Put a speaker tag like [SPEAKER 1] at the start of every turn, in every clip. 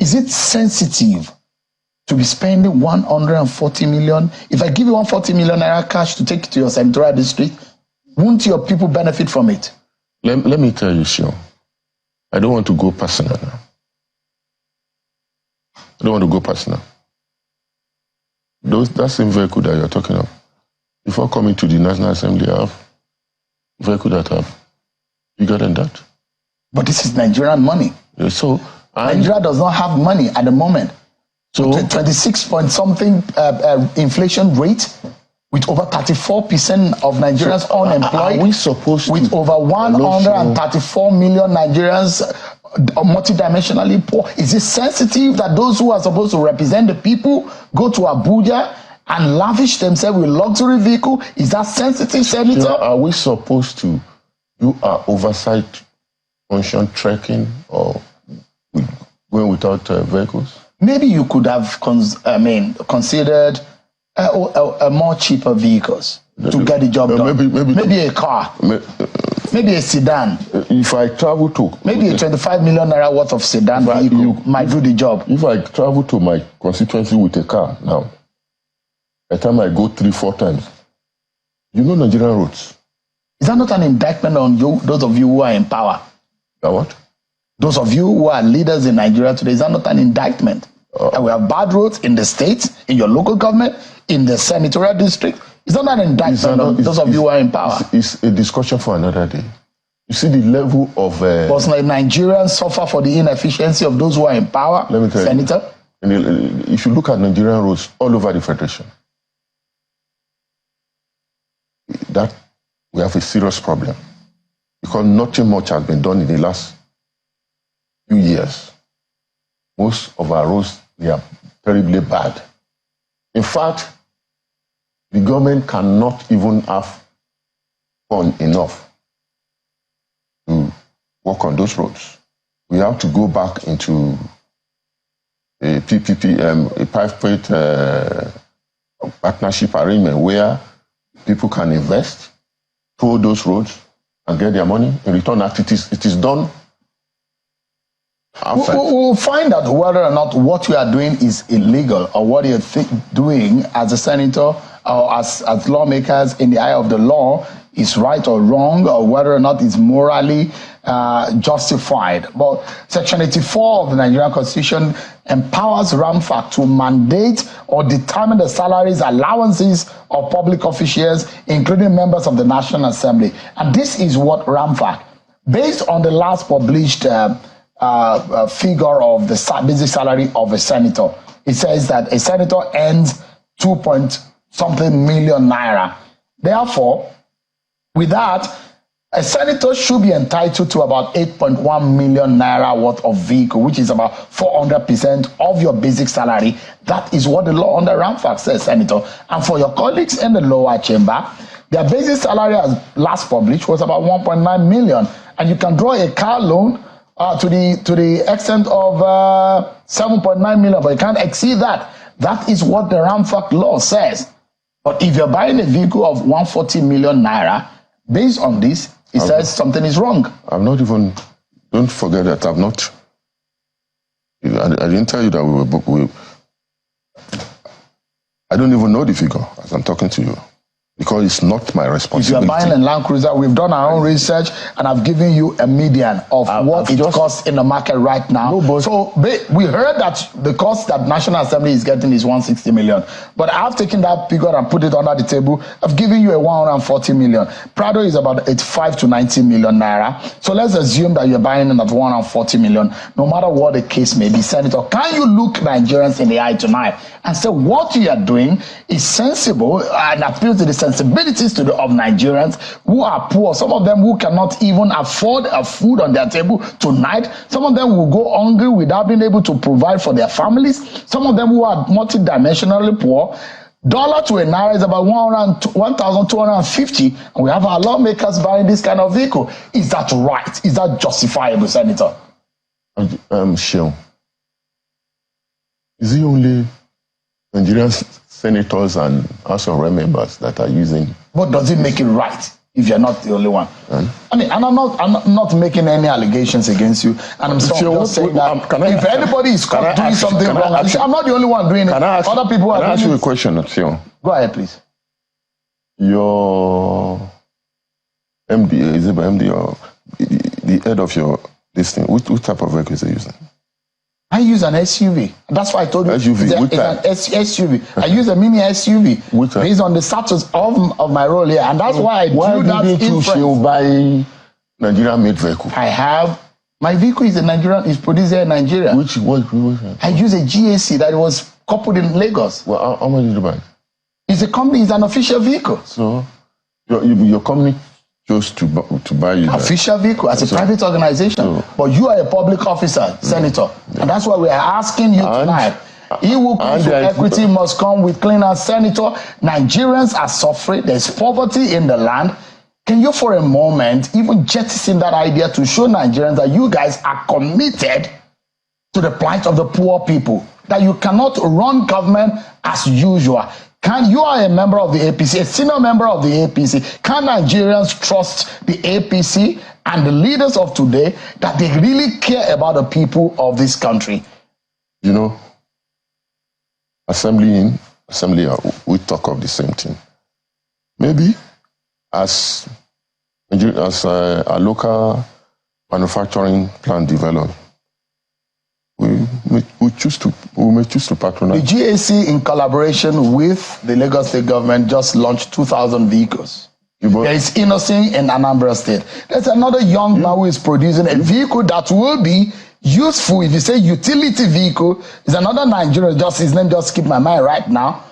[SPEAKER 1] Is it sensitive to be spending 140 million? If I give you 140 million naira cash to take to your senatorial district, won't your people benefit from it?
[SPEAKER 2] Let me tell you, Sean. I don't want to go personal now. I don't want to go personal. That same vehicle that you're talking of, before coming to the National Assembly, I have a vehicle that I have bigger than that.
[SPEAKER 1] But this is Nigerian money.
[SPEAKER 2] Yeah, so
[SPEAKER 1] Nigeria does not have money at the moment. So 26 point something inflation rate, with over 34% of Nigerians unemployed.
[SPEAKER 2] Are we supposed to?
[SPEAKER 1] With over 134 million Nigerians multidimensionally poor. Is it sensitive that those who are supposed to represent the people go to Abuja and lavish themselves with luxury vehicle? Is that sensitive, Senator?
[SPEAKER 2] Are we supposed to do our oversight function trekking or going without vehicles?
[SPEAKER 1] Maybe you could have considered a more cheaper vehicles to get the job done. Maybe a car. Maybe a sedan.
[SPEAKER 2] If I travel to...
[SPEAKER 1] Maybe a 25 million naira worth of sedan vehicle might do the job.
[SPEAKER 2] If I travel to my constituency with a car now, by the time I go 3-4 times, you know Nigerian roads.
[SPEAKER 1] Is that not an indictment on you, those of you who are in power?
[SPEAKER 2] What?
[SPEAKER 1] Those of you who are leaders in Nigeria today, is that not an indictment? And we have bad roads in the state, in your local government, in the senatorial district. Is that not an indictment on those of you who are in power?
[SPEAKER 2] It's a discussion for another day. You see the level of...
[SPEAKER 1] But Nigerians suffer for the inefficiency of those who are in power,
[SPEAKER 2] let me tell
[SPEAKER 1] Senator?
[SPEAKER 2] You, if you look at Nigerian roads all over the Federation, that we have a serious problem. Because nothing much has been done in the last few years. Most of our roads, they are terribly bad. In fact, the government cannot even have fund enough to work on those roads. We have to go back into a PPP, a private partnership arrangement where people can invest, toll those roads, and get their money. In return, it is done.
[SPEAKER 1] We'll find out whether or not what you are doing is illegal or what you're doing as a senator or as lawmakers in the eye of the law is right or wrong, or whether or not it's morally justified. But Section 84 of the Nigerian Constitution empowers RAMFAC to mandate or determine the salaries, allowances of public officials, including members of the National Assembly. And this is what RAMFAC, based on the last published figure of the basic salary of a senator, it says that a senator earns 2-point-something million naira. Therefore, with that, a senator should be entitled to about 8.1 million naira worth of vehicle, which is about 400% of your basic salary. That is what the law under RAMFAC says, Senator. And for your colleagues in the lower chamber, their basic salary as last published was about 1.9 million. And you can draw a car loan to the extent of 7.9 million, but you can't exceed that. That is what the RAMFAC law says. But if you're buying a vehicle of 140 million naira, based on this, it says something is wrong.
[SPEAKER 2] I'm not even, don't forget that I'm not, I didn't tell you that I don't even know the figure as I'm talking to you, because it's not my responsibility.
[SPEAKER 1] If you're buying a Land Cruiser, we've done our own research, and I've given you a median of what it costs in the market right now. No, so we heard that the cost that National Assembly is getting is 160 million. But I've taken that figure and put it under the table. I've given you a 140 million. Prado is about 85 to 90 million naira. So let's assume that you're buying it at 140 million, no matter what the case may be. Senator, can you look Nigerians in the eye tonight and say what you are doing is sensible and appeals to the sensibilities of Nigerians who are poor? Some of them who cannot even afford a food on their table tonight. Some of them will go hungry without being able to provide for their families. Some of them who are multidimensionally poor. Dollar to a naira is about 1,250, and we have our lawmakers buying this kind of vehicle. Is that right? Is that justifiable, Senator?
[SPEAKER 2] Sure. Is it only Nigerian senators and House of Rep members that are using?
[SPEAKER 1] But does it make it right? if you're not the only one. I mean, and I'm not making any allegations against you, and I'm just saying that if anybody is caught doing something wrong, I'm not the only one doing it. Other people are doing it.
[SPEAKER 2] Can I ask you a question, Theo?
[SPEAKER 1] Go ahead, please.
[SPEAKER 2] Your MD, is it MD or the head of your this thing? Which type of vehicle is he using?
[SPEAKER 1] I use an SUV. That's why I told you.
[SPEAKER 2] SUV.
[SPEAKER 1] It's an SUV. I use a mini SUV based on the status of my role here, and that's why I drew that inference.
[SPEAKER 2] Why didn't you buy Nigerian-made vehicle?
[SPEAKER 1] I have. My vehicle is produced here in Nigeria.
[SPEAKER 2] Which?
[SPEAKER 1] I use a GAC that was coupled in Lagos.
[SPEAKER 2] Well, how much did you buy?
[SPEAKER 1] It's a company. It's an official vehicle.
[SPEAKER 2] So, your company chose to buy you
[SPEAKER 1] official vehicle as a private organization. But you are a public officer, Senator, and that's why we are asking you tonight. He who comes with equity must come with clean hands. Senator, Nigerians are suffering. There's poverty in the land. Can you, for a moment, even jettison that idea to show Nigerians that you guys are committed to the plight of the poor people, that you cannot run government as usual? You are a member of the APC, a senior member of the APC. Can Nigerians trust the APC and the leaders of today that they really care about the people of this country?
[SPEAKER 2] You know, assembly, we talk of the same thing. Maybe as a local manufacturing plant develop, we may choose to patronize.
[SPEAKER 1] The GAC, in collaboration with the Lagos State government, just launched 2,000 vehicles. There is Innocent in Anambra State. There's another young man who is producing a vehicle that will be useful. If you say utility vehicle, is another Nigerian, his name just skipped my mind right now.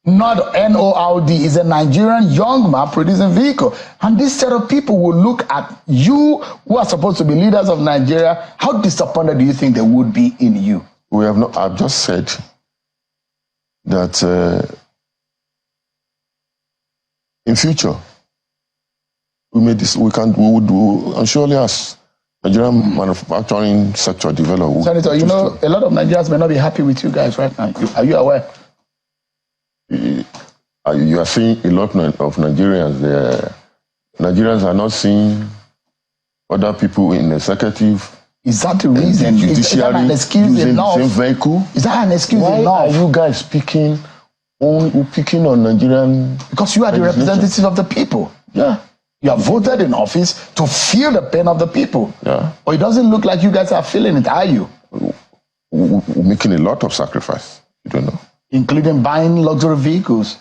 [SPEAKER 1] Not NORD, is a Nigerian young man producing vehicle. And this set of people will look at you, who are supposed to be leaders of Nigeria. How disappointed do you think they would be in you?
[SPEAKER 2] We have not. I've just said that in future we would do, and surely as Nigerian manufacturing sector develop.
[SPEAKER 1] Senator, you know, a lot of Nigerians may not be happy with you guys right now. Are you aware?
[SPEAKER 2] You are seeing a lot of Nigerians there. Nigerians are not seeing other people in the executive.
[SPEAKER 1] Is that the reason? Is that an excuse enough?
[SPEAKER 2] The same vehicle?
[SPEAKER 1] Is that an excuse enough?
[SPEAKER 2] Why are you guys picking on Nigerian?
[SPEAKER 1] Because you are the representatives of the people.
[SPEAKER 2] Yeah.
[SPEAKER 1] You are voted in office to feel the pain of the people.
[SPEAKER 2] Yeah.
[SPEAKER 1] But it doesn't look like you guys are feeling it, are you?
[SPEAKER 2] We're making a lot of sacrifice. You don't know.
[SPEAKER 1] Including buying luxury vehicles.